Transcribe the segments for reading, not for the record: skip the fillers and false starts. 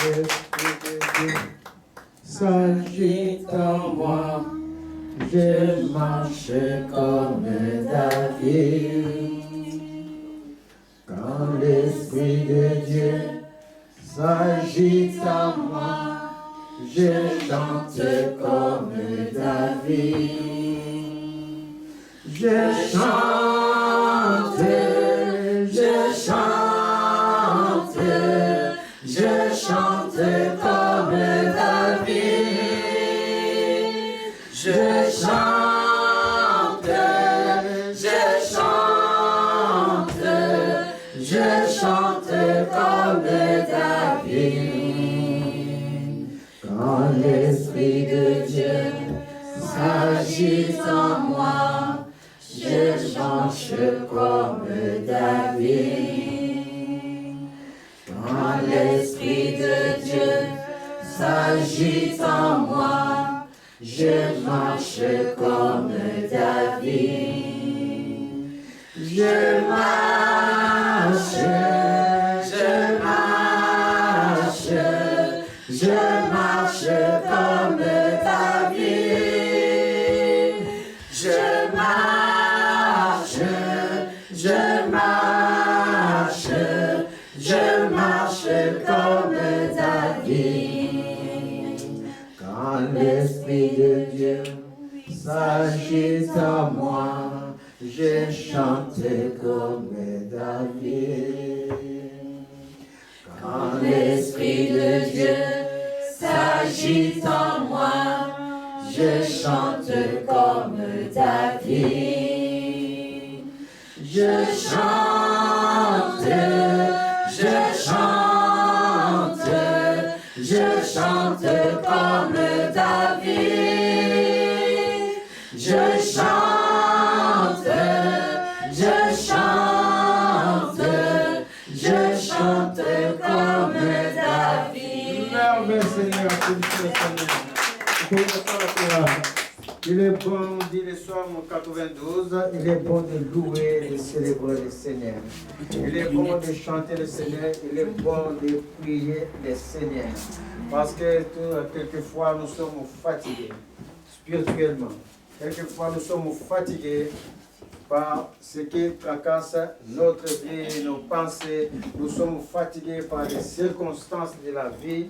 l'Esprit de Dieu s'agite en moi. Je marche comme David. Quand l'Esprit de Dieu s'agite en moi, je chante comme David. Je chante, je chante, je chante comme David. Je chante, je chante, je chante comme David. Quand l'Esprit de Dieu s'agite en moi, je chante comme David. Quand l'Esprit de Dieu s'agite en moi, je marche comme David. Je marche, je marche, je marche comme David. Je marche, je marche, je marche comme David. Quand l'Esprit de Dieu s'agite en moi, je chante comme David. Quand l'Esprit de Dieu s'agite en moi, je chante comme David. Je chante, je chante, je chante comme David. Je chante, je chante, je chante comme David. Merveilleux Seigneur, il est bon, dit le Psaume 92, il est bon de louer et de célébrer le Seigneur. Il est bon de chanter le Seigneur, il est bon de prier le Seigneur. Parce que quelquefois nous sommes fatigués spirituellement. Quelquefois nous sommes fatigués par ce qui tracasse notre vie, nos pensées. Nous sommes fatigués par les circonstances de la vie.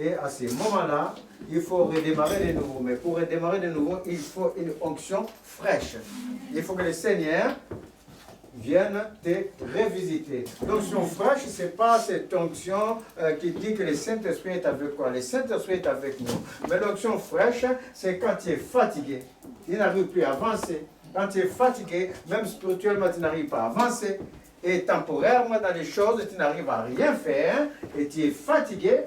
Et à ce moment-là, il faut redémarrer de nouveau. Mais pour redémarrer de nouveau, il faut une onction fraîche. Il faut que le Seigneur vienne te revisiter. L'onction fraîche, ce n'est pas cette onction qui dit que le Saint-Esprit est avec quoi. Le Saint-Esprit est avec nous. Mais l'onction fraîche, c'est quand tu es fatigué. Tu n'arrives plus à avancer. Quand tu es fatigué, même spirituellement, tu n'arrives pas à avancer. Et temporairement, dans les choses, tu n'arrives à rien faire. Et tu es fatigué.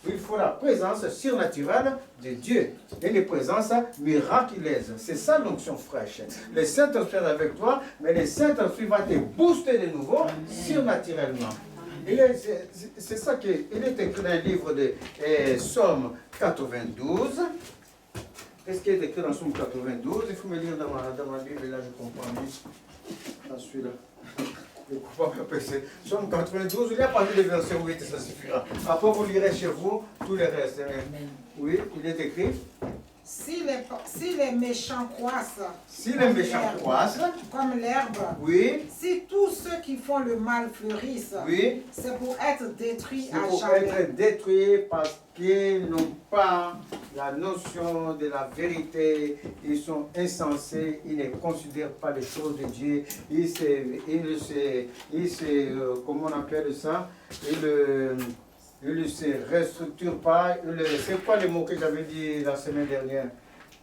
Il faut la présence surnaturelle de Dieu. Et les présences miraculeuses. C'est ça l'onction fraîche. Le Saint-Esprit est avec toi, mais le Saint-Esprit va te booster de nouveau surnaturellement. C'est ça qu'il est écrit dans le livre de Psaume 92. Qu'est-ce qui est écrit dans Psaume 92? Il faut me lire dans ma Bible, là je comprends mieux. Dans celui-là. Psaume 92, il n'y a pas vu le verset 8, ça suffira. Après, vous lirez chez vous tous les restes. Oui, il est écrit. Si les méchants croissent, comme l'herbe, oui. Si tous ceux qui font le mal fleurissent, oui. C'est pour être détruits à jamais. C'est pour être détruits parce qu'ils n'ont pas la notion de la vérité, ils sont insensés, ils ne considèrent pas les choses de Dieu, comment on appelle ça, ils ne se restructurent pas. C'est quoi les mots que j'avais dit la semaine dernière,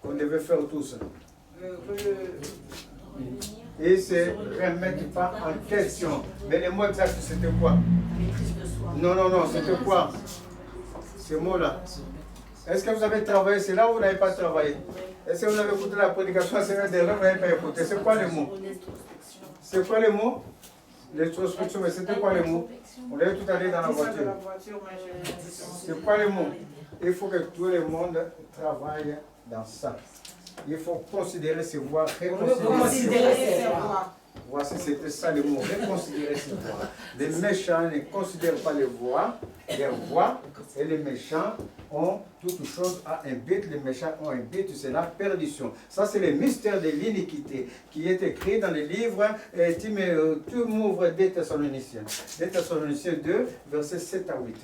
qu'on devait faire tous? Ils ne se remettent pas en question. Mais les mots exacts, c'était quoi? Non, c'était quoi ces mots-là? Est-ce que vous avez travaillé? C'est là où vous n'avez pas travaillé? Est-ce que vous avez écouté la prédication la semaine dernière? Vous n'avez pas écouté. C'est quoi les mots? C'est quoi les mots? L'introspection, mais c'était quoi les mots? On est tout allé dans la voiture. C'est quoi les mots? Il faut que tout le monde travaille dans ça. Il faut considérer ses voix, reconsidérer ses voix. Voici, c'était ça le mot, reconsidérer ses voies. Les méchants ne considèrent pas les voies, et les méchants ont toute chose à un but. Les méchants ont un but, c'est la perdition. Ça, c'est le mystère de l'iniquité qui est écrit dans les livres. Tu m'ouvres 2 Thessaloniciens. 2 Thessaloniciens 2, versets 7 à 8.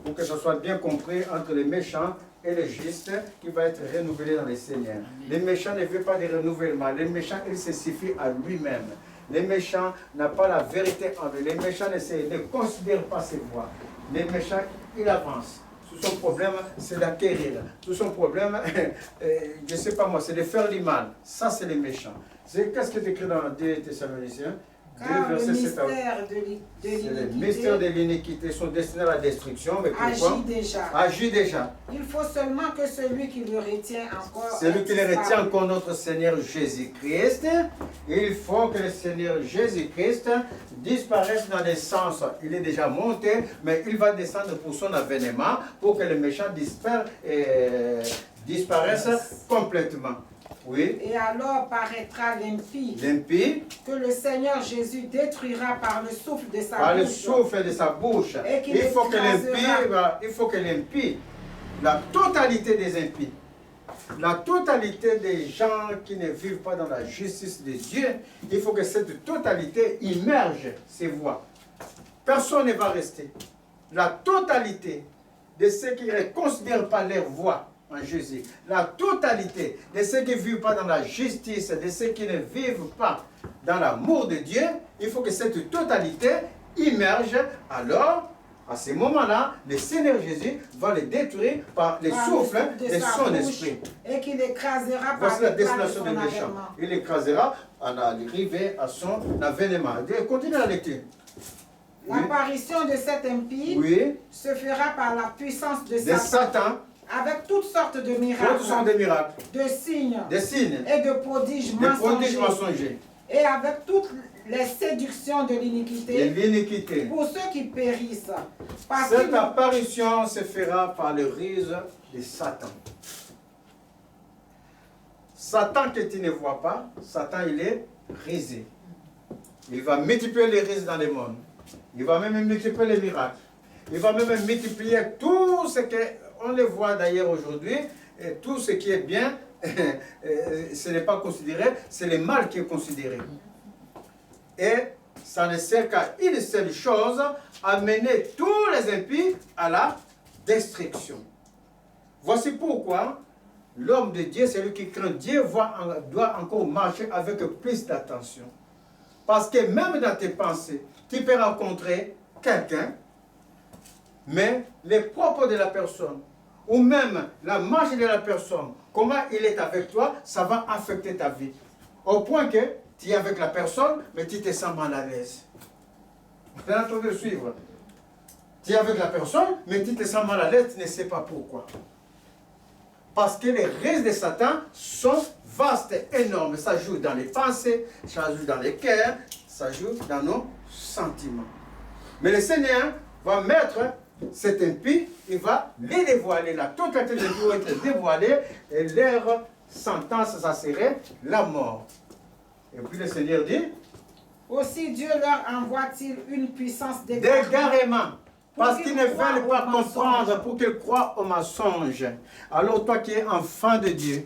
Pour que ça soit bien compris entre les méchants et les justes qui va être renouvelé dans les Seigneurs. Les méchants ne veulent pas de renouvellement. Les méchants, ils se suffisent à lui-même. Les méchants n'ont pas la vérité en eux. Les méchants ne considèrent pas ses voies. Les méchants, ils avancent. Tout son problème, c'est d'acquérir. Tout son problème, je ne sais pas moi, c'est de faire du mal. Ça, c'est les méchants. Qu'est-ce qui est écrit dans 2 Thessaloniciens? Car le mystère de les mystères de l'iniquité sont destinés à la destruction. Mais pourquoi? Agit déjà. Il faut seulement que celui qui le retient encore. Celui qui le retient encore, notre Seigneur Jésus-Christ. Il faut que le Seigneur Jésus-Christ disparaisse dans les sens. Il est déjà monté, mais il va descendre pour son avènement, pour que les méchants disparaissent complètement. Oui. Et alors paraîtra l'impie. L'impie. Que le Seigneur Jésus détruira par le souffle de sa bouche. Par le souffle de sa bouche. Il faut que l'impie, la totalité des impies, la totalité des gens qui ne vivent pas dans la justice de Dieu, il faut que cette totalité immerge ses voies. Personne ne va rester. La totalité de ceux qui ne considèrent pas leur voix en Jésus, la totalité de ceux qui ne vivent pas dans la justice, de ceux qui ne vivent pas dans l'amour de Dieu, il faut que cette totalité immerge. Alors, à ce moment-là, le Seigneur Jésus va les détruire par le souffle de son esprit. Et qu'il écrasera par la destination des méchants. Il écrasera à l'arrivée à son avènement. Continue la lecture. L'apparition de cet impie se fera par la puissance de Satan. Avec toutes sortes de miracles, de signes et de prodiges mensongers. Et avec toutes les séductions de l'iniquité pour ceux qui périssent. Cette apparition se fera par le ruse de Satan. Satan que tu ne vois pas, Satan il est risé. Il va multiplier les rises dans le monde. Il va même multiplier les miracles. Il va même multiplier tout ce que... On le voit d'ailleurs aujourd'hui, tout ce qui est bien, ce n'est pas considéré, c'est le mal qui est considéré. Et ça ne sert qu'à une seule chose, amener tous les impies à la destruction. Voici pourquoi l'homme de Dieu, celui qui craint Dieu, doit encore marcher avec plus d'attention. Parce que même dans tes pensées, tu peux rencontrer quelqu'un, mais les propos de la personne, ou même la marche de la personne, comment il est avec toi, ça va affecter ta vie. Au point que tu es avec la personne, mais tu te sens mal à l'aise. Vous êtes en train de suivre. Tu es avec la personne, mais tu te sens mal à l'aise, tu ne sais pas pourquoi. Parce que les risques de Satan sont vastes et énormes. Ça joue dans les pensées, ça joue dans les cœurs, ça joue dans nos sentiments. Mais le Seigneur va mettre cet impie, il va les dévoiler. La totalité des impie va être dévoilée et leur sentence, ça serait la mort. Et puis le Seigneur dit, aussi Dieu leur envoie-t-il une puissance d'égarement, parce qu'ils ne veulent pas comprendre, pour qu'ils croient au mensonge. Alors toi qui es enfant de Dieu,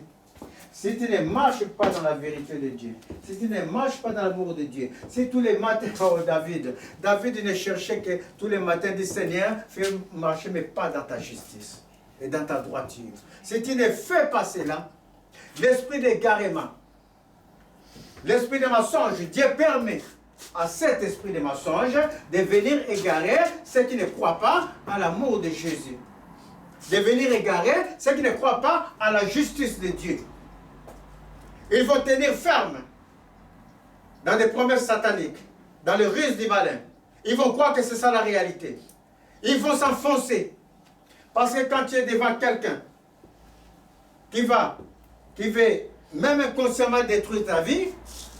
si tu ne marches pas dans la vérité de Dieu, si tu ne marches pas dans l'amour de Dieu, si tous les matins, oh David ne cherchait que tous les matins du Seigneur, fais marcher mais pas dans ta justice et dans ta droiture. Si tu ne fais pas cela, l'esprit d'égarement, l'esprit de mensonge, Dieu permet à cet esprit de mensonge de venir égarer ceux qui ne croient pas à l'amour de Jésus. De venir égarer ceux qui ne croient pas à la justice de Dieu. Ils vont tenir ferme dans des promesses sataniques, dans le ruse du malin. Ils vont croire que c'est ça la réalité. Ils vont s'enfoncer. Parce que quand tu es devant quelqu'un qui veut même inconsciemment détruire ta vie,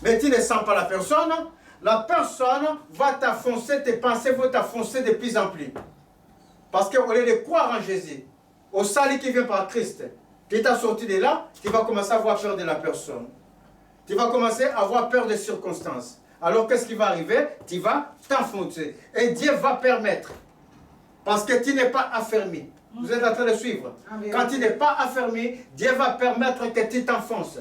mais tu ne sens pas la personne va t'enfoncer, tes pensées vont t'enfoncer de plus en plus. Parce qu'au lieu de croire en Jésus, au salut qui vient par Christ, qui t'a sorti de là, tu vas commencer à avoir peur de la personne. Tu vas commencer à avoir peur des circonstances. alors qu'est-ce qui va arriver? Tu vas t'enfoncer. Et Dieu va permettre. Parce que tu n'es pas affermi. Vous êtes en train de suivre. Quand tu n'es pas affermi, Dieu va permettre que tu t'enfonces.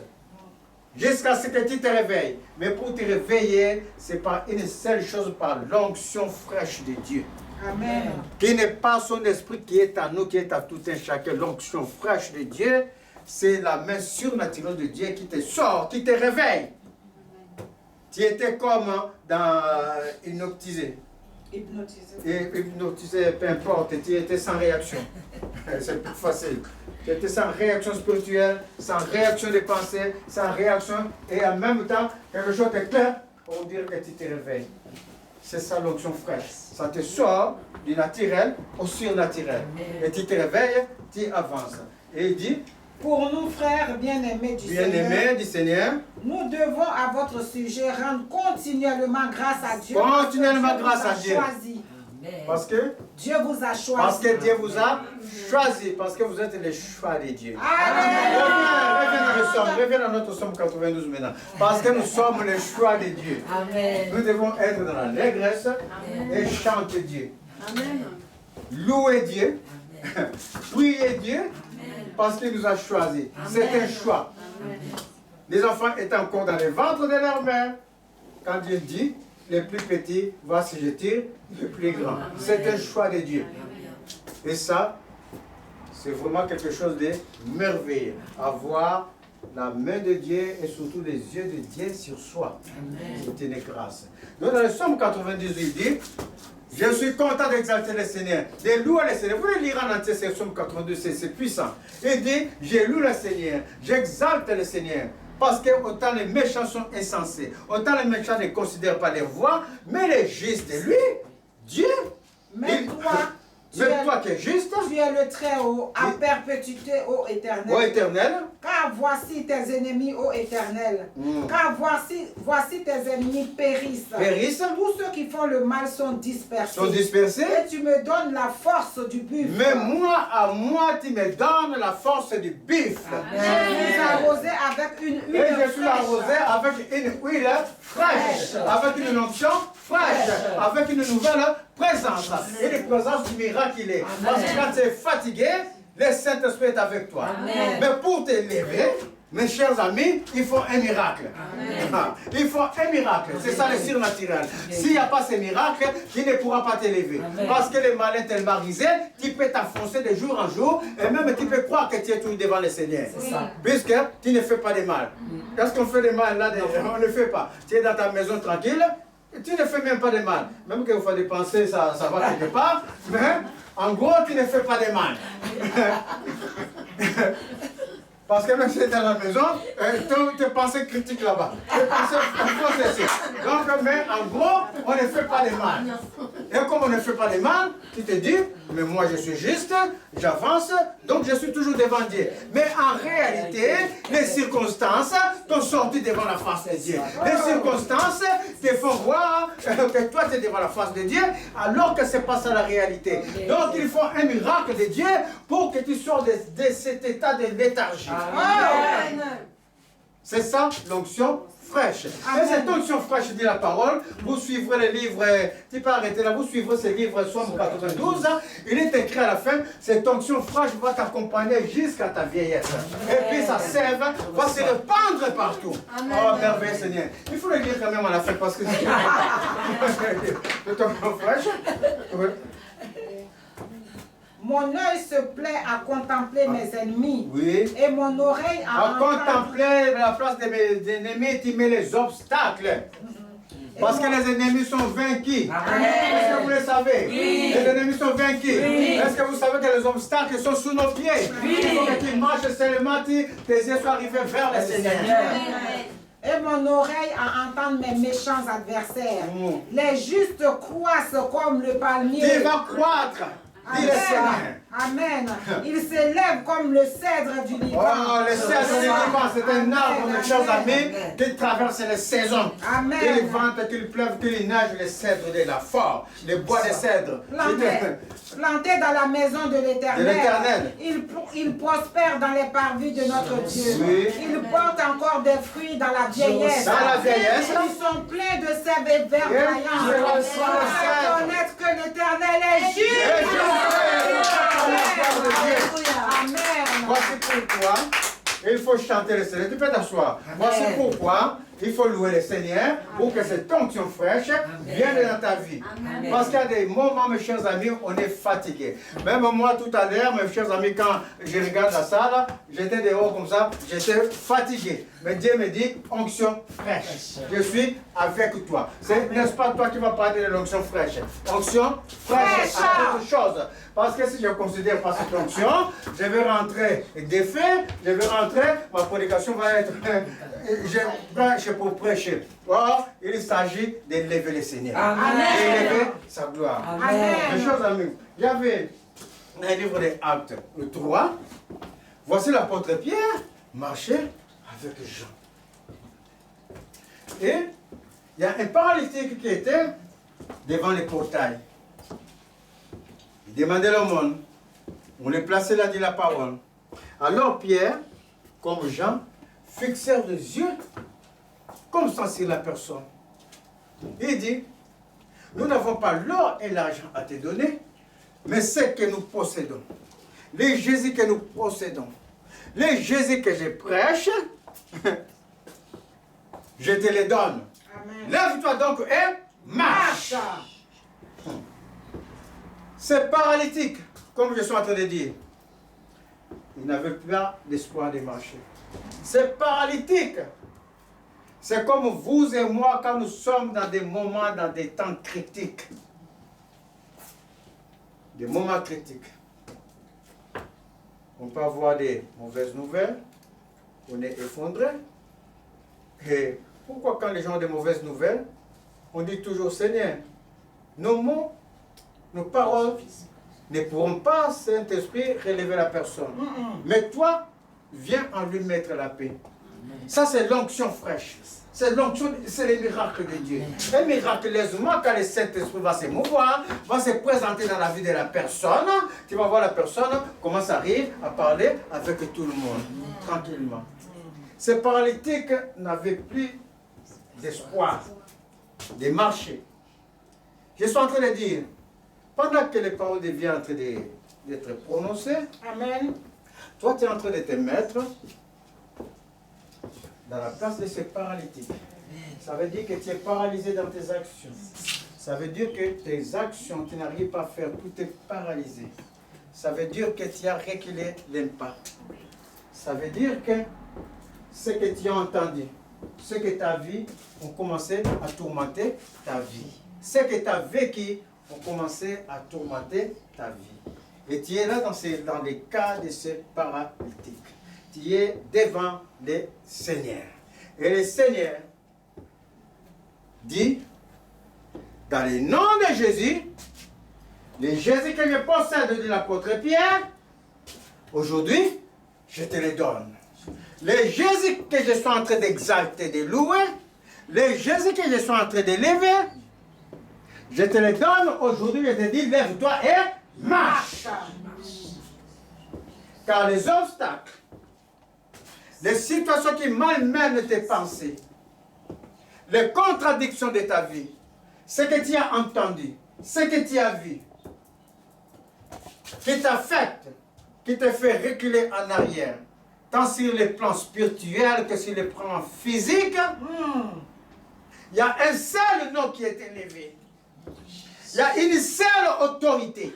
Jusqu'à ce que tu te réveilles. Mais pour te réveiller, c'est par une seule chose, par l'onction fraîche de Dieu. Amen. Qui n'est pas son esprit qui est à nous, qui est à tout un chacun. L'onction fraîche de Dieu, c'est la main surnaturelle de Dieu qui te sort, qui te réveille. Tu étais comme dans hypnotisé. Hypnotisé, peu importe, tu étais sans réaction. C'est plus facile. Tu étais sans réaction spirituelle, sans réaction de pensée, sans réaction, et en même temps, quelque chose est clair pour dire que tu te réveilles. C'est ça l'onction fraîche. Ça te sort du naturel au surnaturel. Et tu te réveilles, tu avances. Et il dit, pour nous, frères bien-aimés du Seigneur, nous devons à votre sujet rendre continuellement grâce à Dieu. Continuellement grâce à Dieu. Parce que Dieu vous a choisi. Parce que Dieu vous a choisi. Parce que vous êtes les choix de Dieu. Reviens dans notre Somme 92 maintenant. Parce que nous sommes les choix de Dieu. Amen. Nous devons être dans l'allégresse et chanter Dieu. Amen. Louer Dieu. Prier Dieu. Parce qu'il nous a choisis. C'est un choix. Amen. Les enfants étaient encore dans les ventres de leur mère. Quand Dieu dit, les plus petits vont se jeter, les plus grands. C'est un choix de Dieu. Et ça, c'est vraiment quelque chose de merveilleux. Avoir la main de Dieu et surtout les yeux de Dieu sur soi. C'est une grâce. Donc dans le Somme 98, il dit, je suis content d'exalter le Seigneur, de louer le Seigneur. Vous le lirez en entier, c'est Somme 82, c'est puissant. Il dit, je loue le Seigneur, j'exalte le Seigneur. Parce que autant les méchants sont insensés, autant les méchants ne considèrent pas les voies, mais les justes, lui, Dieu, mais toi qui es juste, tu es le Très-Haut, à perpétuité, ô Éternel. Ô Éternel. Car voici tes ennemis, ô Éternel. Car voici tes ennemis périssent. Tous ceux qui font le mal sont dispersés. Et tu me donnes la force du buffle. Mais à moi, tu me donnes la force du buffle. Je suis arrosé avec une huile fraîche. Et je suis arrosé avec une huile fraîche. Avec une onction fraîche. Avec une nouvelle présence. Et la présence du miracle il est. Parce que quand tu es fatigué, le Saint-Esprit est avec toi. Amen. Mais pour te lever, mes chers amis, il faut un miracle. Il faut un miracle. C'est ça le surnaturel. S'il n'y a pas ce miracle, tu ne pourras pas te lever. Amen. Parce que les malins tellement risés, tu peux t'enfoncer de jour en jour et même tu peux croire que tu es toujours devant le Seigneur. Puisque tu ne fais pas de mal. Qu'est-ce qu'on fait de mal là? On ne fait pas. Tu es dans ta maison tranquille. Tu ne fais même pas de mal. Même qu'il faut dépenser, ça va quelque part. Mais en gros, tu ne fais pas de mal. Parce que même si tu es dans la maison, tes pensées critiques là-bas. Tes pensées ici. Donc, mais en gros, on ne fait pas de mal. Et comme on ne fait pas de mal, tu te dis, mais moi je suis juste, j'avance, donc je suis toujours devant Dieu. Mais en réalité, les circonstances t'ont sorti devant la face de Dieu. Les circonstances te font voir que toi tu es devant la face de Dieu, alors que ce n'est pas ça la réalité. Donc il faut un miracle de Dieu pour que tu sortes de cet état de léthargie. C'est ça l'onction fraîche. Et cette onction fraîche, dit la parole, vous suivrez le livre, tu peux arrêter là, vous suivrez ce livre Somme 92, il est écrit à la fin, cette onction fraîche va t'accompagner jusqu'à ta vieillesse. Et puis sa sève va se répandre partout. Oh merveilleux Seigneur. Il faut le lire quand même à la fin parce que c'est onction fraîche. Mon œil se plaît à contempler mes ennemis. Oui. Et mon oreille à contempler la place de mes ennemis, tu mets les obstacles. Parce que les ennemis sont vaincus. Est-ce que vous le savez? Oui. Les ennemis sont vaincus. Oui. Est-ce que vous savez que les obstacles sont sous nos pieds? Oui. Il faut que tu marches seulement, tes yeux soient arrivés vers le Seigneur. Et mon oreille à entendre mes méchants adversaires. Les justes croissent comme le palmier. Tu vas croître. Dis le Seigneur. Amen. Il s'élève comme le cèdre du Liban. Oh, le cèdre du Liban, c'est un arbre, mes chers amis, qui traverse les saisons. Amen. Qu'il vente, qu'il pleuve, qu'il neige, le cèdre de la forêt, le bois de cèdre. Planté dans la maison de l'Éternel. Il prospère dans les parvis de notre Dieu. Oui. Il porte encore des fruits dans la vieillesse. Dans la vieillesse. Ils sont pleins de sève et verdoyants. Reconnaître que l'Éternel est juste. Amen. Voici pourquoi il faut chanter le Seigneur. Tu peux t'asseoir. Voici pourquoi il faut louer le Seigneur pour que cette onction fraîche vienne dans ta vie. Amen. Parce qu'il y a des moments, mes chers amis, on est fatigué. Même moi, tout à l'heure, mes chers amis, quand je regarde la salle, j'étais dehors comme ça, j'étais fatigué. Mais Dieu me dit, onction fraîche. Je suis avec toi. N'est-ce pas toi qui vas parler de l'onction fraîche? Onction fraîche, c'est autre chose. Parce que si je considère pas cette onction, je vais rentrer défait, je vais rentrer, ma prédication va être... Je prêche pour prêcher. Or, il s'agit d'élever le Seigneur. D'élever sa gloire. Amen. Mes chers amis, il y avait un livre des Actes, le 3. Voici l'apôtre Pierre marcher avec Jean. Et il y a un paralytique qui était devant les portails. Il demandait l'aumône. On les plaçait là, dit la parole. Alors Pierre, comme Jean, fixèrent les yeux comme ça sur la personne. Il dit, nous n'avons pas l'or et l'argent à te donner, mais ce que nous possédons, les Jésus que nous possédons, les Jésus que je prêche, je te les donne. Lève-toi donc et marche. C'est paralytique, comme je suis en train de dire. Il n'avait pas d'espoir de marcher. C'est paralytique. C'est comme vous et moi quand nous sommes dans des moments, dans des temps critiques. Des moments critiques. On peut avoir des mauvaises nouvelles. On est effondré. Et pourquoi quand les gens ont des mauvaises nouvelles, on dit toujours, Seigneur, nos mots, nos paroles ne pourront pas, Saint-Esprit, relever la personne. Mais toi, viens en lui mettre la paix. Ça, c'est l'onction fraîche. C'est l'onction, c'est le miracle de Dieu. Et miraculeusement, quand le Saint-Esprit va se mouvoir, va se présenter dans la vie de la personne, tu vas voir la personne commence à rire, à parler avec tout le monde, tranquillement. Ces paralytiques n'avaient plus d'espoir de marcher. Je suis en train de dire, pendant que les paroles deviennent en train d'être prononcées, Amen. Toi, tu es en train de te mettre dans la place de ces paralytiques. Ça veut dire que tu es paralysé dans tes actions. Ça veut dire que tes actions, tu n'arrives pas à faire, tout est paralysé. Ça veut dire que tu as reculé d'un pas. Ça veut dire que ce que tu as entendu, ce que tu as vu, ont commencé à tourmenter ta vie. Ce que tu as vécu, ont commencé à tourmenter ta vie. Et tu es là dans les cas de ce paralytique. Tu es devant le Seigneur. Et le Seigneur dit, dans le nom de Jésus, le Jésus que je possède de l'apôtre Pierre, aujourd'hui, je te le donne. Le Jésus que je suis en train d'exalter, de louer, le Jésus que je suis en train d'élever, je te le donne aujourd'hui, je te dis, lève-toi et marche. Car les obstacles, les situations qui malmènent tes pensées, les contradictions de ta vie, ce que tu as entendu, ce que tu as vu, qui t'affecte, qui te fait reculer en arrière, tant sur les plans spirituels que sur les plans physiques, il y a un seul nom qui est élevé. Il y a une seule autorité.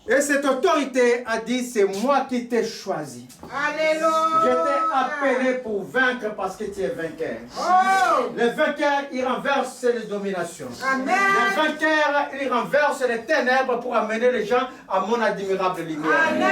Et cette autorité a dit, c'est moi qui t'ai choisi. Alléluia. Je t'ai appelé pour vaincre parce que tu es vainqueur. Oh. Les vainqueurs, ils renversent les dominations. Amen. Les vainqueurs, ils renversent les ténèbres pour amener les gens à mon admirable lumière. Amen.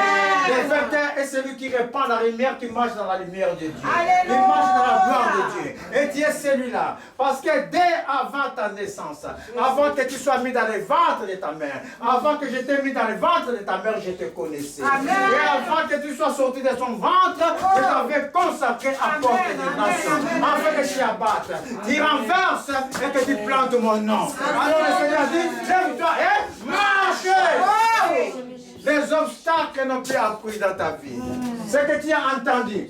Les vainqueurs est celui qui répand la lumière, qui marche dans la lumière de Dieu. Alléluia. Il marche dans la gloire de Dieu. Et tu es celui-là. Parce que dès avant ta naissance, avant que tu sois mis dans les ventres de ta mère, avant que je t'ai mis dans les ventres de ta mère, je te connaissais. Amen. Et avant que tu sois sorti de son ventre, je t'avais consacré à porter des nations. Afin que tu abattes, tu renverses et que tu plantes mon nom. Alors le Seigneur dit, lève-toi et marche. Les obstacles n'ont plus appris dans ta vie. Ce que tu as entendu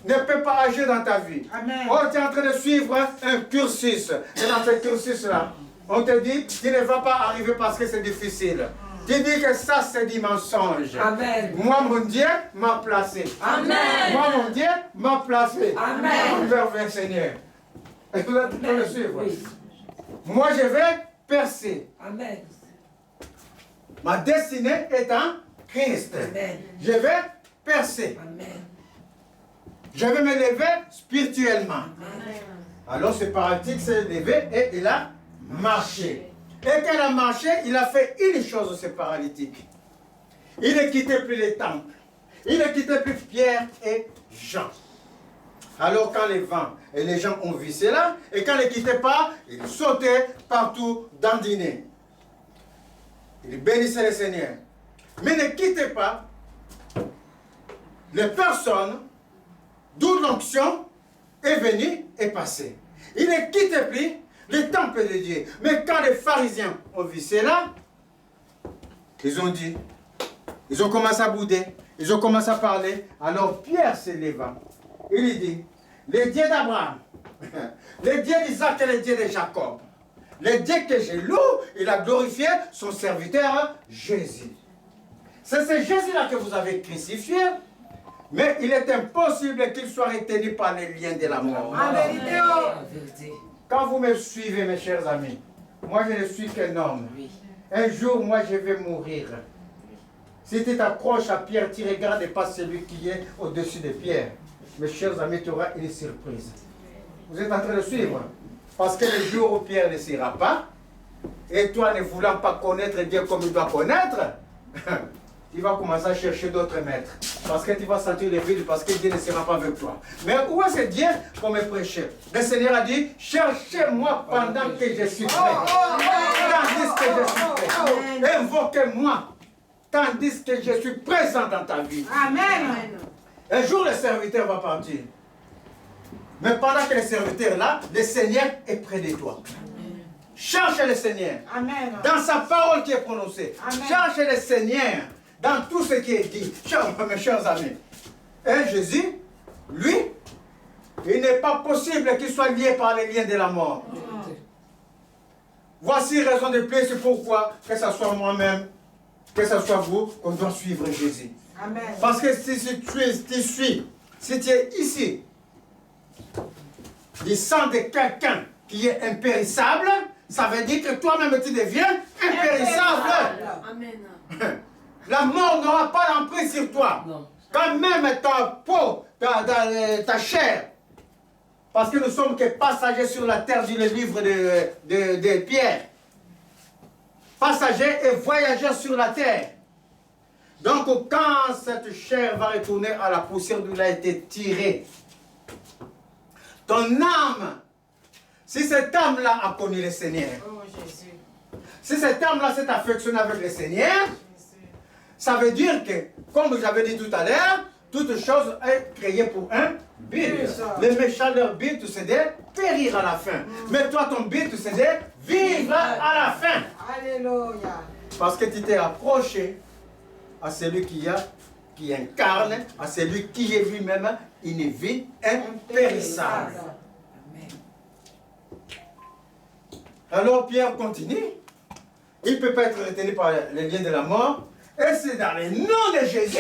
ne peut pas agir dans ta vie. Amen. Oh, tu es en train de suivre un cursus. Et dans ce cursus-là, on te dit, tu ne vas pas arriver parce que c'est difficile. Tu dis que ça, c'est du mensonge. Amen. Moi, mon Dieu m'a placé. Amen. Moi, mon Dieu m'a placé. Amen. Vers le Seigneur. Et vous êtes en train de suivre. Oui. Moi, je vais percer. Amen. Ma destinée est en Christ. Amen. Je vais percer. Amen. Je vais me lever spirituellement. Amen. Alors ce paralytique s'est levé et il a marché. Et quand il a marché, il a fait une chose, ce paralytique. Il ne quittait plus les temples. Il ne quittait plus Pierre et Jean. Alors quand les vents et les gens ont vu cela, et quand ils ne quittaient pas, ils sautaient partout dandinés. Ils bénissaient le Seigneur. Mais ne quittez pas les personnes d'où l'onction est venue et passée. Ils ne quittent plus le temple de Dieu. Mais quand les pharisiens ont vu cela, ils ont dit, ils ont commencé à bouder, ils ont commencé à parler. Alors Pierre se leva. Il lui dit, le Dieu d'Abraham, le Dieu d'Isaac et le Dieu de Jacob, le Dieu que je loue, il a glorifié son serviteur Jésus. C'est ce Jésus-là que vous avez crucifié. Mais il est impossible qu'il soit retenu par les liens de la mort. En vérité. Quand vous me suivez, mes chers amis, moi je ne suis qu'un homme. Un jour, moi je vais mourir. Si tu t'accroches à Pierre, tu ne regardes pas celui qui est au-dessus de Pierre. Mes chers amis, tu auras une surprise. Vous êtes en train de suivre? Parce que le jour où Pierre ne sera pas, et toi ne voulant pas connaître Dieu comme il doit connaître, tu vas commencer à chercher d'autres maîtres. Parce que tu vas sentir le vide, parce que Dieu ne sera pas avec toi. Mais où est ce Dieu qu'on me prêchait? Le Seigneur a dit, cherchez-moi pendant que je suis prêt. Tandis que je suis prêt. Invoquez-moi. Tandis que je suis présent dans ta vie. Amen. Un jour, le serviteur va partir. Mais pendant que le serviteur est là, le Seigneur est près de toi. Cherche le Seigneur. Amen. Dans sa parole qui est prononcée. Amen. Cherche le Seigneur dans tout ce qui est dit. Mes chers amis. Et Jésus, lui, il n'est pas possible qu'il soit lié par les liens de la mort. Voici raison de plus, c'est pourquoi, que ce soit moi-même, que ce soit vous, qu'on doit suivre Jésus. Amen. Parce que si tu es ici, du sang de quelqu'un qui est impérissable, ça veut dire que toi-même tu deviens impérissable. Amen. La mort n'aura pas l'emprise sur toi. Non. Quand même ta peau, ta chair. Parce que nous sommes que passagers sur la terre, dit le livre de Pierre. Passagers et voyageurs sur la terre. Donc quand cette chair va retourner à la poussière d'où elle a été tirée, ton âme, si cette âme-là a connu le Seigneur, Oh Jésus. si cette âme-là s'est affectionnée avec le Seigneur, ça veut dire que, comme j'avais dit tout à l'heure, toute chose est créée pour un but. Les méchants, leur but, c'est de périr à la fin. Mais toi, ton but, c'est de vivre à la fin. Alléluia. Parce que tu t'es approché à celui qui incarne, à celui qui est lui-même une vie impérissable. Alors Pierre continue. Il ne peut pas être retenu par les liens de la mort. Et c'est dans le nom de Jésus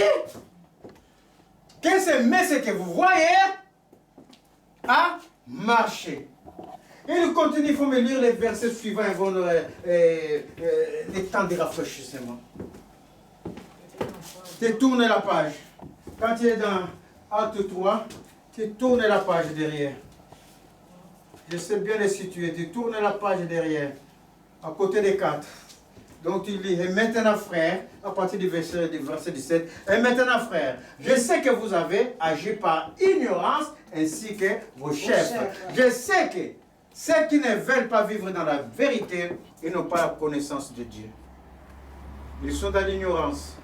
que ce monsieur que vous voyez a marché. Il continue, il faut me lire les versets suivants, ils vont les temps de rafraîchissement. Tu tournes la page. Quand tu es dans Acte 3, tu tournes la page derrière. Je sais bien les situer. Tu tournes la page derrière, à côté des 4. Donc tu lis, et maintenant frère, à partir du verset 17, et maintenant frère, je sais que vous avez agi par ignorance ainsi que vos chefs. Je sais que ceux qui ne veulent pas vivre dans la vérité, ils n'ont pas la connaissance de Dieu. Ils sont dans l'ignorance.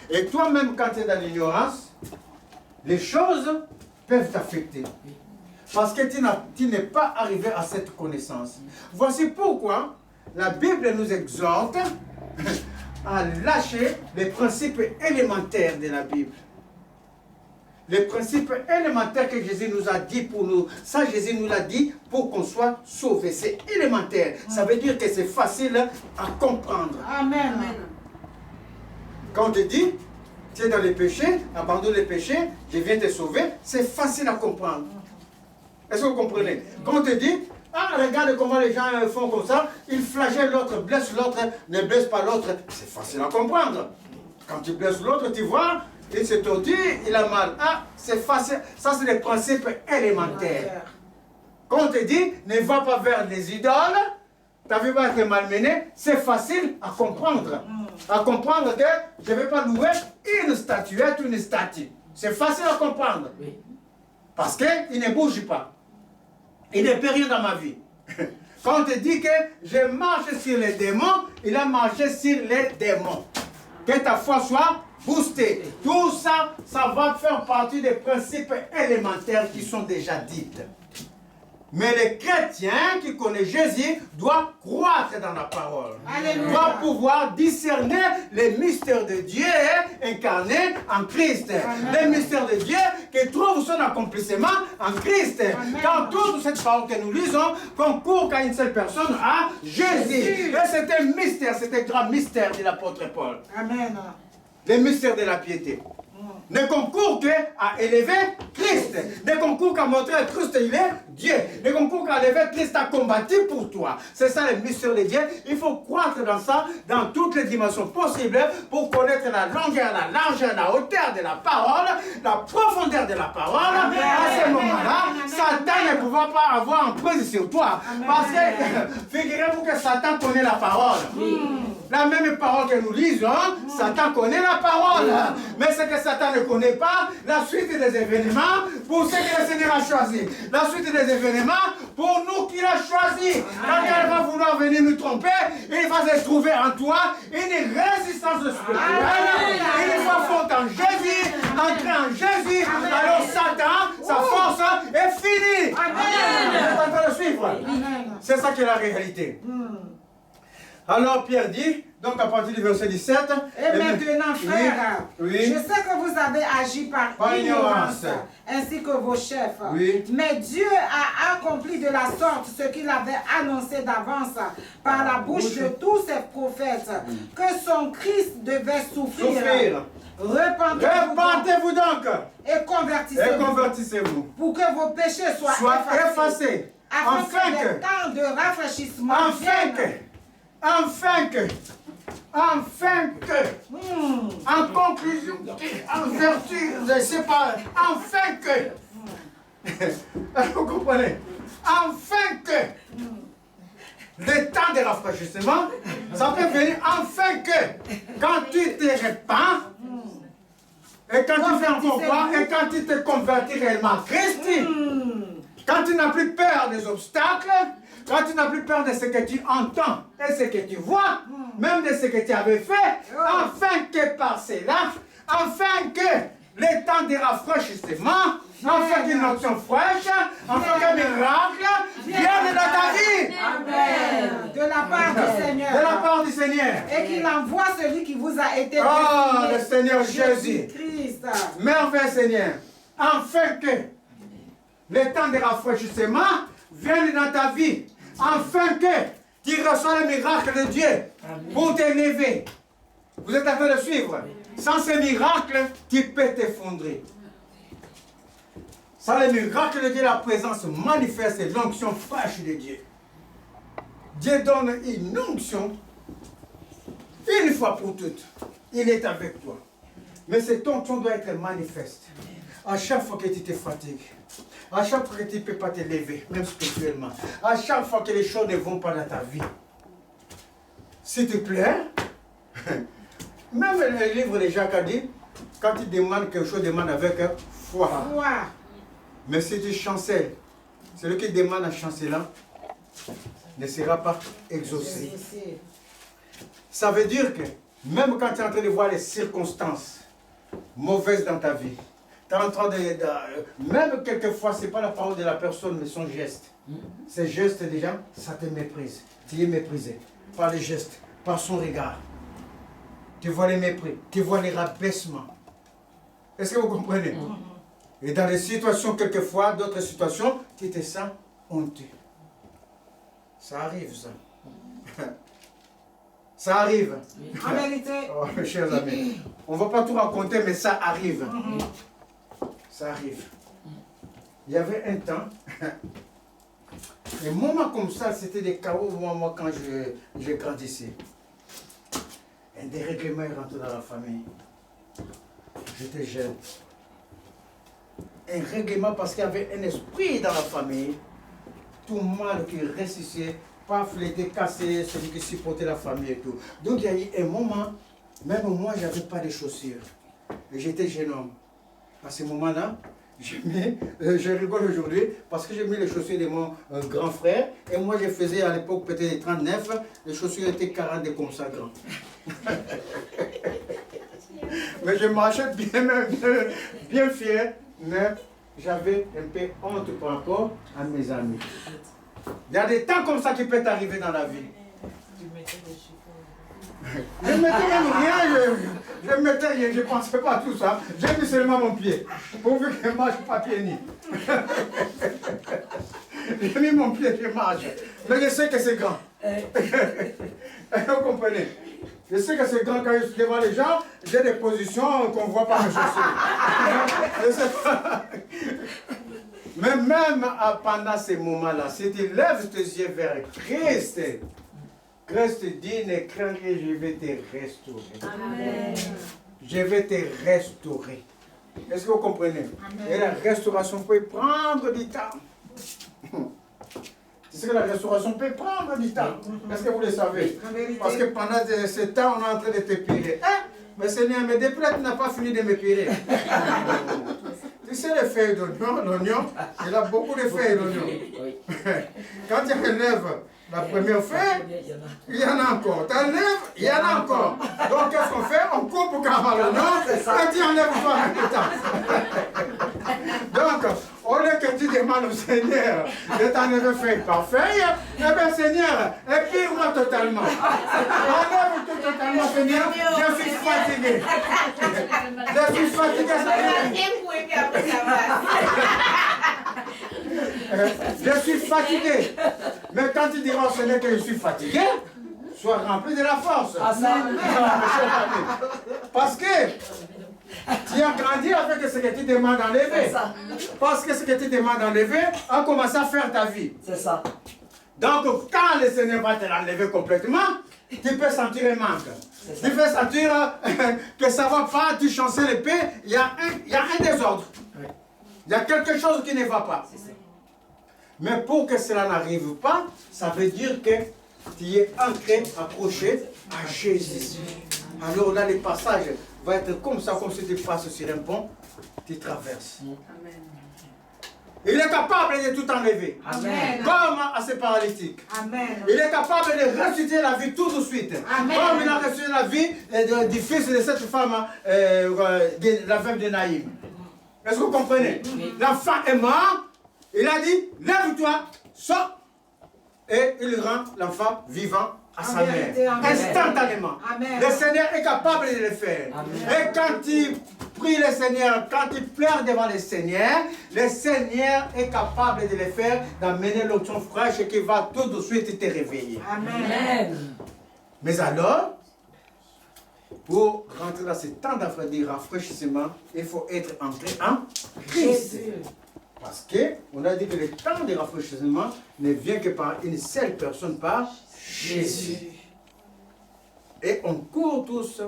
Et toi-même, quand tu es dans l'ignorance, les choses peuvent t'affecter. Parce que tu n'es pas arrivé à cette connaissance. Voici pourquoi la Bible nous exhorte à lâcher les principes élémentaires de la Bible. Les principes élémentaires que Jésus nous a dit pour nous. Ça, Jésus nous l'a dit pour qu'on soit sauvés. C'est élémentaire. Ça veut dire que c'est facile à comprendre. Amen. Quand on te dit, tu es dans les péchés, abandonne les péchés, je viens te sauver, c'est facile à comprendre. Est-ce que vous comprenez? Quand on te dit, ah, regarde comment les gens font comme ça, ils flagellent l'autre, blessent l'autre, ne blessent pas l'autre, c'est facile à comprendre. Quand tu blesses l'autre, tu vois, il s'est tordu, il a mal. Ah, c'est facile. Ça, c'est les principes élémentaires. Quand on te dit, ne va pas vers les idoles, ta vie va être malmenée, c'est facile à comprendre. À comprendre que je ne vais pas louer une statuette ou une statue. C'est facile à comprendre. Parce qu'il ne bouge pas. Il ne peut rien dans ma vie. Quand on te dit que je marche sur les démons, il a marché sur les démons. Que ta foi soit boostée. Tout ça, ça va faire partie des principes élémentaires qui sont déjà dites. Mais le chrétien qui connaît Jésus doit croître dans la parole. Alléluia. Doit pouvoir discerner les mystères de Dieu incarnés en Christ. Amen. Les mystères de Dieu qui trouvent son accomplissement en Christ. Amen. Quand toute cette parole que nous lisons concourt qu'à une seule personne, à Jésus. Et c'est un mystère, c'est un grand mystère de l'apôtre Paul. Amen. Les mystères de la piété. Ne concourt qu'à élever Christ. Ne concourt qu'à montrer à Christ il est Dieu. Ne concourt qu'à élever Christ a combattu pour toi. C'est ça le mystère de Dieu. Il faut croître dans ça, dans toutes les dimensions possibles, pour connaître la longueur, la largeur, la hauteur de la parole, la profondeur de la parole. Amen. À ce moment-là, Satan ne pourra pas avoir emprise sur toi. Amen. Parce que, figurez-vous que Satan connaît la parole. La même parole que nous lisons, Satan connaît la parole. Mais ce que Satan ne connaît pas, la suite des événements, pour ce que le Seigneur a choisi. La suite des événements, pour nous qu'il a choisi. Quand il va vouloir venir nous tromper, il va se trouver en toi une résistance spirituelle. Une fois forte en Jésus, entrer en Jésus, alors Satan, sa force est finie. Vous êtes en train de suivre? C'est ça qui est la réalité. Alors Pierre dit, donc à partir du verset 17, et maintenant, frères, oui. Je sais que vous avez agi par ignorance, ainsi que vos chefs. Oui. Mais Dieu a accompli de la sorte ce qu'il avait annoncé d'avance par la bouche de tous ses prophètes, que son Christ devait souffrir. Repentez-vous donc et convertissez-vous pour que vos péchés soient effacés, afin que le temps de rafraîchissement enfin que, en conclusion, en vertu, je ne sais pas, enfin que, vous comprenez, enfin que, le temps de rafraîchissement, ça peut venir enfin que, quand tu te répands, et quand tu fais encore quoi, et quand tu te convertis réellement à Christ, quand tu n'as plus peur des obstacles, quand tu n'as plus peur de ce que tu entends et ce que tu vois, même de ce que tu avais fait, afin que par cela, afin que le temps de rafraîchissement, afin qu'une option fraîche, afin qu'un miracle vienne dans ta vie. Amen. De la part du Seigneur. De la part du Seigneur. Et qu'il envoie celui qui vous a été le Seigneur Jésus. Christ. Merveille Seigneur. Afin que le temps de rafraîchissement vienne dans ta vie. Afin que tu reçois le miracle de Dieu pour t'élever. Vous êtes en train de suivre. Sans ce miracle, tu peux t'effondrer. Sans les miracles de Dieu, la présence manifeste et l'onction fraîche de Dieu. Dieu donne une onction une fois pour toutes. Il est avec toi. Mais cette onction doit être manifeste. À chaque fois que tu te fatigues, à chaque fois que tu ne peux pas te lever, même spirituellement, à chaque fois que les choses ne vont pas dans ta vie, s'il te plaît, même le livre de Jacques a dit, quand tu demandes quelque chose, demande avec foi. Mais si tu chancelles, celui qui demande en chancelant ne sera pas exaucé. Ça veut dire que même quand tu es en train de voir les circonstances mauvaises dans ta vie, tu es en train de même quelquefois, ce n'est pas la parole de la personne, mais son geste. Ces gestes déjà, ça te méprise. Tu es méprisé par les gestes, par son regard. Tu vois les mépris, tu vois les rabaissements. Est-ce que vous comprenez? Et dans des situations, quelquefois, d'autres situations, tu te sens honteux. Ça arrive, ça. Ça arrive. En vérité. Oh, mes chers amis, on ne va pas tout raconter, mais ça arrive. Ça arrive. Il y avait un temps, des moments comme ça, c'était des chaos, moi quand je grandissais. Un dérèglement est rentré dans la famille. J'étais jeune. Un règlement parce qu'il y avait un esprit dans la famille. Tout mal qui ressuscitait, paf, il était cassé, celui qui supportait la famille et tout. Donc il y a eu un moment, même moi, je n'avais pas de chaussures. Et j'étais jeune homme. À ce moment-là, je rigole aujourd'hui parce que j'ai mis les chaussures de mon grand frère. Et moi, je faisais à l'époque peut-être 39, les chaussures étaient 40 comme ça grand. Mais je marchais bien fier, mais j'avais un peu honte par rapport à mes amis. Il y a des temps comme ça qui peuvent arriver dans la vie. Je ne mettais même rien, je ne mettais rien, je ne pensais pas à tout ça. J'ai mis seulement mon pied, pourvu que je ne marche pas pieds nus. J'ai mis mon pied, je marche. Mais je sais que c'est grand. Vous comprenez? Je sais que c'est grand quand je suis devant les gens, j'ai des positions qu'on ne voit pas mes chaussures. Je sais pas. Mais même pendant ces moments-là, si tu lèves tes yeux vers Christ, Christ te dit, ne crains rien, je vais te restaurer. Amen. Je vais te restaurer. Est-ce que vous comprenez? Amen. Et la restauration peut prendre du temps. Tu sais que la restauration peut prendre du temps. Est-ce que vous le savez? Parce que pendant ce temps, on est en train de te pirer. Hein? Mais Seigneur, mais depuis là, tu n'as pas fini de me pirer. Tu sais les feuilles d'oignon, l'oignon, il a beaucoup de feuilles d'oignon. Quand tu enlèves la première feuille, il y en a encore. Tu enlèves, il y en a encore. Donc qu'est-ce qu'on fait? On coupe carrément l'oignon et tu enlèves toi en même temps. Donc, au lieu que tu demandes au Seigneur de t'enlever feuille par feuille, eh bien Seigneur, épire-moi totalement. Enlève tout totalement, Seigneur. Je suis fatigué. Je suis fatigué, je suis fatigué. Mais quand tu diras au Seigneur que je suis fatigué, sois rempli de la force. Parce que tu as grandi avec ce que tu demandes d'enlever. Parce que ce que tu demandes d'enlever a commencé à faire ta vie. C'est ça. Donc, quand le Seigneur va te l'enlever complètement, tu peux sentir un manque. Tu peux sentir que ça ne va pas, tu chancelles l'épée, il y a un désordre. Il y a quelque chose qui ne va pas. Mais pour que cela n'arrive pas, ça veut dire que tu es ancré, accroché à Jésus. Alors là, le passage va être comme ça, comme si tu passes sur un pont, tu traverses. Amen. Il est capable de tout enlever. Amen. Comme à ces paralytiques. Amen. Il est capable de ressusciter la vie tout de suite. Amen. Comme il a ressuscité la vie du fils de cette femme, la veuve de Naïm. Est-ce que vous comprenez? L'enfant est mort. Il a dit, lève-toi, sors. Et il rend l'enfant vivant à sa mère. Instantanément. Amen. Le Seigneur est capable de le faire. Amen. Et quand tu pries le Seigneur, quand tu pleures devant le Seigneur est capable de le faire, d'amener l'onction fraîche qui va tout de suite te réveiller. Amen. Mais alors, pour rentrer dans ce temps de rafraîchissement, il faut être entré en Christ. Parce qu'on a dit que le temps de rafraîchissement ne vient que par une seule personne, par Jésus. Et on court tous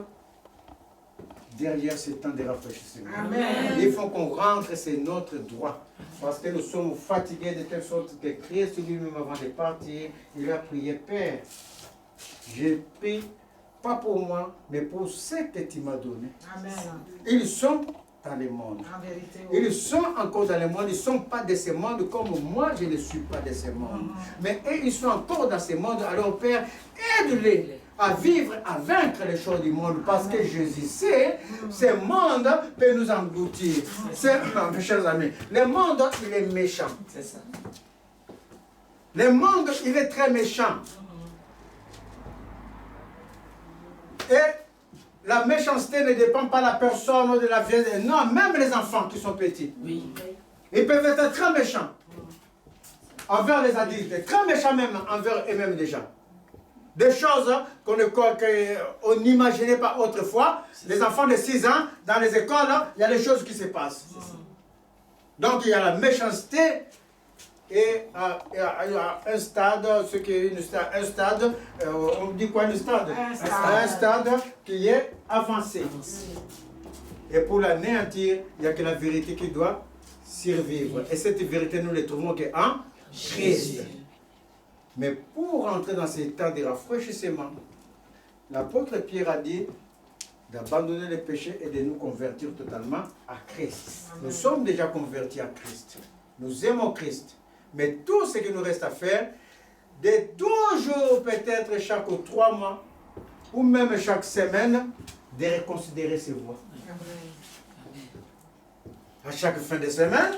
derrière ce temps de rafraîchissement. Amen. Il faut qu'on rentre, c'est notre droit. Parce que nous sommes fatigués de telle sorte que Christ lui-même, avant de partir, il a prié, Père, je prie, pas pour moi, mais pour ceux que tu m'as donnés. Amen. Ils sont dans le monde. En vérité, oui. Ils sont encore dans le monde, ils ne sont pas de ce monde comme moi, je ne suis pas de ce monde. Mais eux, ils sont encore dans ce monde. Alors, Père, aide-les à vivre, à vaincre les choses du monde. Parce que Jésus sait, ce monde peut nous engloutir. Non, mes chers amis, le monde, il est méchant. C'est ça. Le monde, il est très méchant. Et la méchanceté ne dépend pas de la personne ou de la vieille. Non, même les enfants qui sont petits. Oui. Ils peuvent être très méchants envers les adultes, très méchants même envers eux-mêmes déjà. Des choses qu'on n'imaginait pas autrefois. Les enfants de 6 ans, dans les écoles, il y a des choses qui se passent. Donc il y a la méchanceté et à un stade, ce qui est un stade, on dit quoi un stade? Un stade qui est avancé. Et pour l'anéantir, il n'y a que la vérité qui doit survivre. Et cette vérité, nous ne la trouvons qu'en Christ. Mais pour entrer dans ces temps de rafraîchissement, l'apôtre Pierre a dit d'abandonner les péchés et de nous convertir totalement à Christ. Nous sommes déjà convertis à Christ. Nous aimons Christ. Mais tout ce qu'il nous reste à faire, de toujours peut-être chaque 3 mois, ou même chaque semaine, de reconsidérer ses voies. À chaque fin de semaine,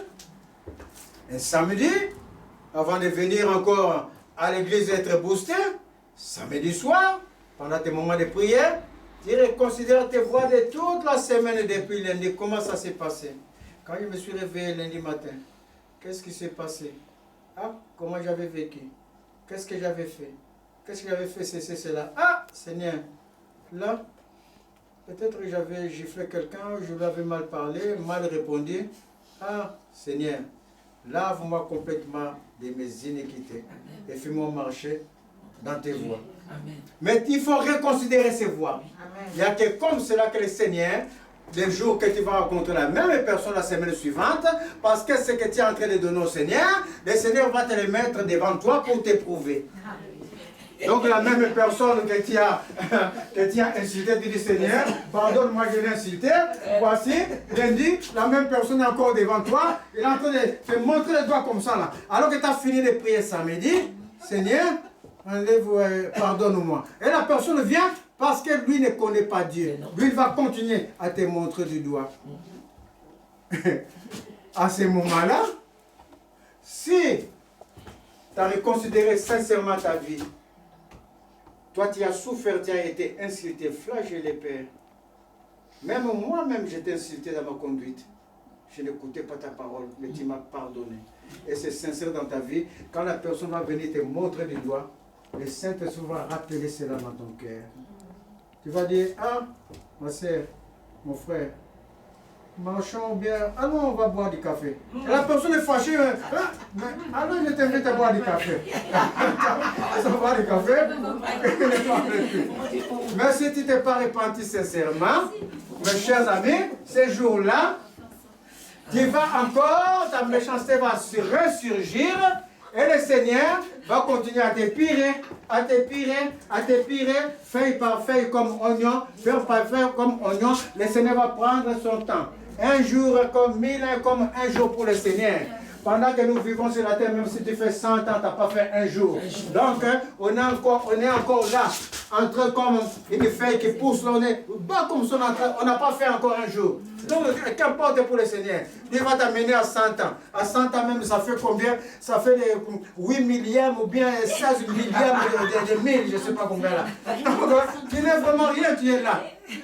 un samedi, avant de venir encore à l'église être boosté, samedi soir, pendant tes moments de prière, tu reconsidères tes voies de toute la semaine depuis lundi. Comment ça s'est passé? Quand je me suis réveillé lundi matin, qu'est-ce qui s'est passé? Ah, comment j'avais vécu? Qu'est-ce que j'avais fait? Qu'est-ce que j'avais fait? C'est cela. Ah, Seigneur, là, peut-être que j'avais giflé quelqu'un, je lui avais mal parlé, mal répondu. Ah, Seigneur, lave-moi complètement de mes iniquités et fais-moi marcher dans tes voies. Amen. Mais il faut reconsidérer ces voies. Amen. Il n'y a que comme cela que le Seigneur, les jours que tu vas rencontrer la même personne la semaine suivante, parce que ce que tu es en train de donner au Seigneur, le Seigneur va te le mettre devant toi pour t'éprouver. Donc la même personne que tu as insulté, tu dis Seigneur, pardonne-moi, je l'ai insulté. Voici, lundi, la même personne est encore devant toi. Il est en train de te montrer les doigts comme ça là. Alors que tu as fini de prier samedi, Seigneur, enlève, pardonne-moi. Et la personne vient parce que lui ne connaît pas Dieu. Lui, il va continuer à te montrer du doigt. À ce moment-là, si tu as reconsidéré sincèrement ta vie, toi, tu as souffert, tu as été insulté, flagellé, Père. Même moi-même, j'étais insulté dans ma conduite. Je n'écoutais pas ta parole, mais tu m'as pardonné. Et c'est sincère dans ta vie. Quand la personne va venir te montrer du doigt, le Saint-Esprit va rappeler cela dans ton cœur. Tu vas dire, ah, ma soeur, mon frère, marchons bien, allons, on va boire du café. Et la personne est fâchée, alors je t'invite à boire du café. Ça va boire du café, mais si tu t'es pas repenti sincèrement, mes chers amis, ces jours-là, tu vas encore, ta méchanceté va se ressurgir, et le Seigneur va continuer à t'épirer, à t'épirer, à t'épirer, feuille par feuille comme oignon, feuille par feuille comme oignon. Le Seigneur va prendre son temps. Un jour comme 1000 ans, comme un jour pour le Seigneur. Pendant que nous vivons sur la terre, même si tu fais 100 ans, tu n'as pas fait un jour. Donc, on est encore là, entre comme une feuille qui pousse, on est bas comme son entrée, on n'a pas fait encore un jour. Donc, qu'importe pour le Seigneur, il va t'amener à 100 ans. À 100 ans même, ça fait combien? Ça fait les 8 millièmes ou bien 16 millièmes de 1000, je ne sais pas combien là. Donc, tu n'es vraiment rien, tu es là. Tu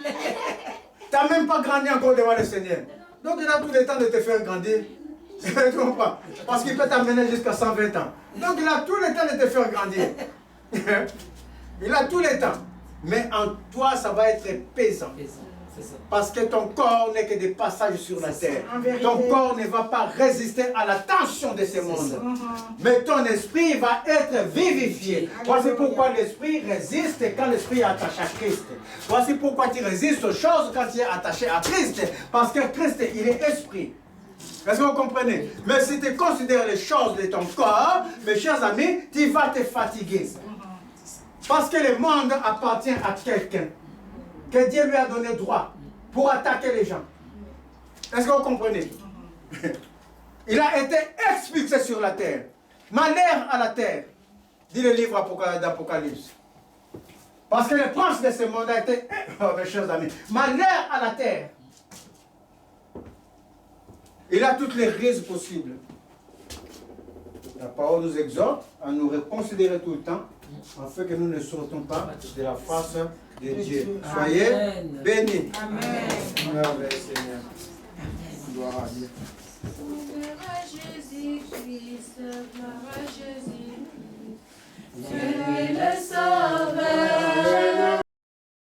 n'as même pas grandi encore devant le Seigneur. Donc, il a tout le temps de te faire grandir. Tu comprends? Parce qu'il peut t'amener jusqu'à 120 ans. Donc il a tout le temps de te faire grandir. Il a tout le temps. Mais en toi, ça va être pesant. Parce que ton corps n'est que des passages sur la terre. Ton corps ne va pas résister à la tension de ce monde. Mais ton esprit va être vivifié. Voici pourquoi l'esprit résiste quand l'esprit est attaché à Christ. Voici pourquoi tu résistes aux choses quand tu es attaché à Christ. Parce que Christ, il est esprit. Est-ce que vous comprenez? Mais si tu considères les choses de ton corps, mes chers amis, tu vas te fatiguer. Parce que le monde appartient à quelqu'un. Que Dieu lui a donné droit pour attaquer les gens. Est-ce que vous comprenez? Il a été expulsé sur la terre. Malheur à la terre, dit le livre d'Apocalypse. Parce que le prince de ce monde a été, oh mes chers amis, malheur à la terre. Il a toutes les raisons possibles. La parole nous exhorte à nous reconsidérer tout le temps, afin que nous ne sortons pas de la face de Dieu. Soyez bénis. Amen. Amen, Seigneur. Gloire à Dieu. Gloire à Jésus-Christ, gloire à Jésus. Tu es le sauveur.